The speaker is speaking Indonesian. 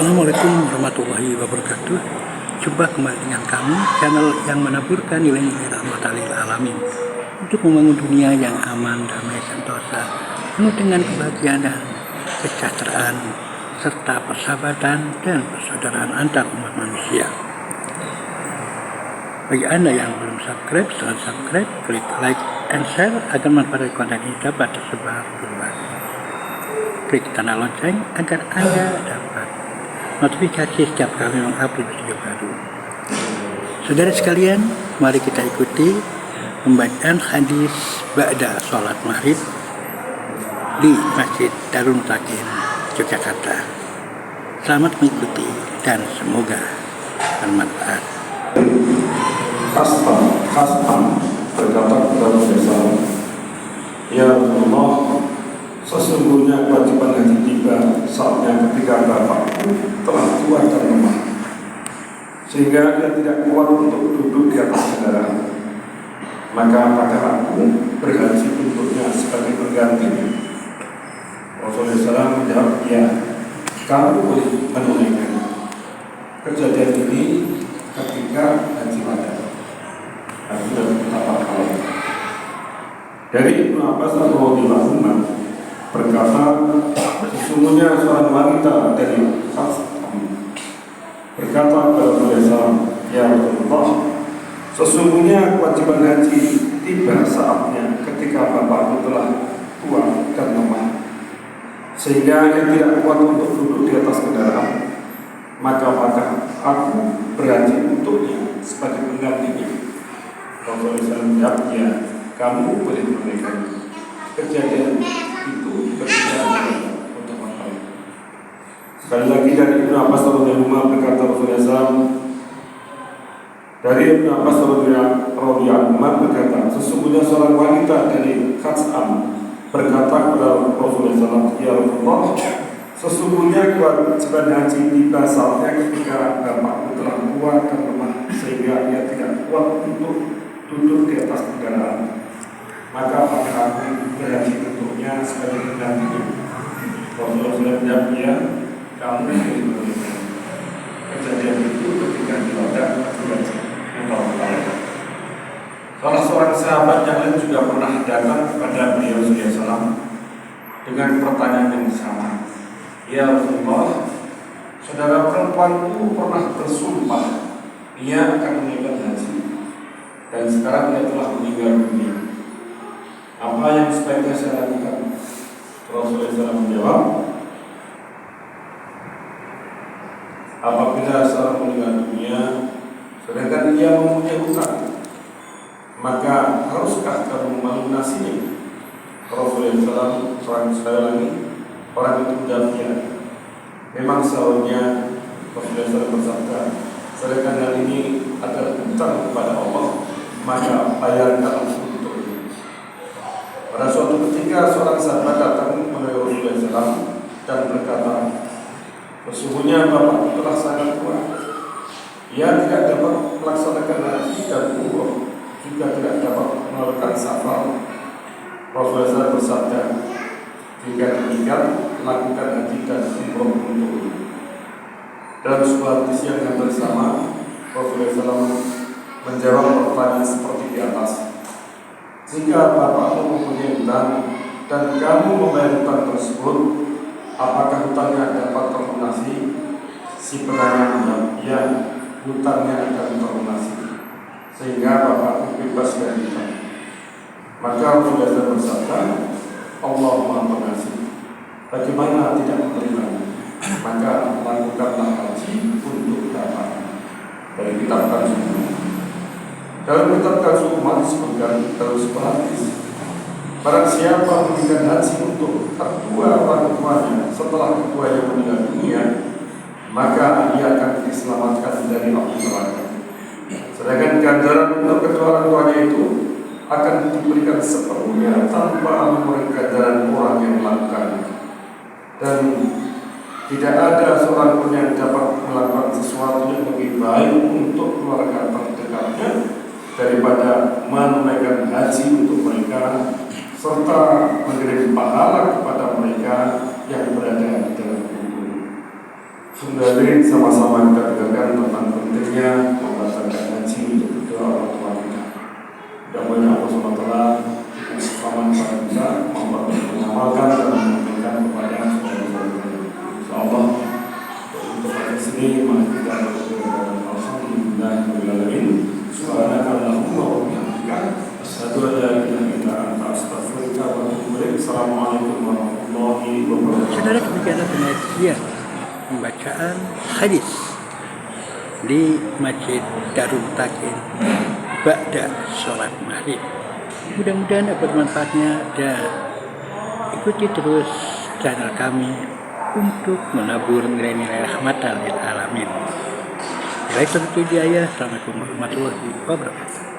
Assalamualaikum warahmatullahi wabarakatuh. Jumpa kembali dengan kami, channel yang menaburkan nilai-nilai rahmatan lil alamin untuk membangun dunia yang aman, damai, sentosa, penuh dengan kebahagiaan dan kesejahteraan serta persahabatan dan persaudaraan antar umat manusia. Bagi Anda yang belum subscribe, silahkan subscribe, klik like and share agar manfaat konten ini dapat tersebar luas. Klik tanda lonceng agar Anda dapat notifikasi setiap kali mengupload video baru. Saudara sekalian, mari kita ikuti pembacaan hadis ba'da sholat maghrib di Masjid Darul Mutakin, Yogyakarta. Selamat mengikuti dan semoga bermanfaat. Khasam berkata kepada Rasulullah, ya Rasulullah, sesungguhnya kewajiban haji tiba saatnya ketika bapakku telah tua dan lemah, sehingga dia tidak kuat untuk duduk di atas kendaraan. Maka apakah aku berhaji untuknya sebagai pengganti? Rasulullah SAW menjawab, ya, kamu boleh menunaikan. Kejadian ini ketika haji wada. Sudah betapa kali. Dari Ibnu Abbas radhiyallahu anhu berkata, sesungguhnya seorang wanita dari Khasam berkata kepada Rasulullah, ya Rasulullah, sesungguhnya kewajiban haji tiba saatnya ketika bapakku telah tua dan lemah, sehingga dia tidak kuat untuk duduk di atas kendaraan. Maka aku berhaji untuknya sebagai penggantinya. Rasulullah menjawab, ya, kamu boleh menunaikan. Kejadian itu ketika untuk apa? Sekali lagi dari Ibnu Abbas radhiyallahu anhu berkata Rasulullah SAW, dari Ibnu Abbas radhiyallahu anhu berkata, sesungguhnya seorang wanita dari Khasam berkata kepada Rasulullah SAW, ya Rasulullah, sesungguhnya kewajiban haji tiba saatnya ketika bapakku telah tua dan lemah, sehingga ia tidak kuat untuk duduk di atas kendaraan. Maka apakah aku berhaji untuknya sebagai penggantinya? Rasulullah SAW menjawab, ya, kamu boleh menunaikan. Kejadian itu ketika di Wada berhaji yang tahu. Salah seorang sahabat yang lain juga pernah datang kepada beliau SAW dengan pertanyaan yang sama. Ya Rasulullah, saudara perempuanku pernah bersumpah ia akan menunaikan haji, dan sekarang dia telah meninggal dunia. Apa yang sebaiknya saya lakukan? Rasulullah SAW menjawab, apabila seorang meninggal dunia sedangkan ia mempunyai hutang, maka haruskah kamu melunasinya? Rasulullah SAW orang itu menjawab, ya, memang seharusnya. Rasulullah SAW bersabda, sedangkan hal ini adalah hutang kepada Allah, maka bayarkan untuknya. Pada suatu ketika seorang sahabat datang kepada Rasulullah SAW dan berkata, sesungguhnya bapakku telah sangat tua, ia tidak dapat melaksanakan haji dan umroh, juga tidak dapat melakukan safar. Rasulullah SAW bersabda, jika demikian, lakukan haji dan umroh untuknya. Dalam sebuah hadis yang hampir sama, Rasulullah SAW menjawab pertanyaan seperti di atas. Jika bapakmu mempunyai hutang dan kamu membayar hutang tersebut, apakah hutangnya dapat terlunasi? Si penanya menjawab, ya, hutangnya akan terlunasi, sehingga bapakmu bebas dari hutang. Maka Rasulullah SAW bersabda, Allah Maha Pengasih, bagaimana tidak menerimanya? Maka lakukanlah haji untuk bapak. Dari kitab Kansuh. Dalam kitab Kansuh disebutkan dalam sebuah hadis, barang siapa menunaikan haji untuk kedua orang tuanya setelah keduanya meninggal dunia, maka ia akan diselamatkan dari api neraka. Sedangkan ganjaran untuk kedua orang tuanya itu akan diberikan sepenuhnya tanpa mengurangi ganjaran orang yang melakukannya. Dan tidak ada seorang pun yang dapat melakukan sesuatu yang lebih baik untuk keluarga terdekatnya daripada menunaikan haji untuk mereka, serta memberi pahala kepada mereka yang berada di dalam kubur. Saudari, sama-sama kita dengarkan tentang pentingnya melaksanakan haji untuk kedua orang tua kita. Mudah-mudahan Allah SWT paman kepada kita mengamalkan dan memberikan kepada saudara-saudara. InsyaAllah untuk hari ini mari kita berdoa. Alhamdulillahirobbilalamin. Subhanakallahumma wa bihamdika asyhadu an la ilaha illa anta astaghfiruka wa atubu ilaik. Assalamualaikum warahmatullahi wabarakatuh. Saudara, demikianlah pengajian pembacaan hadis di Masjid Darul Takin ba'da sholat maghrib. Mudah-mudahan dapat manfaatnya dan ikuti terus channel kami untuk menabur nilai-nilai rahmatan lil alamin. Assalamualaikum warahmatullahi wabarakatuh.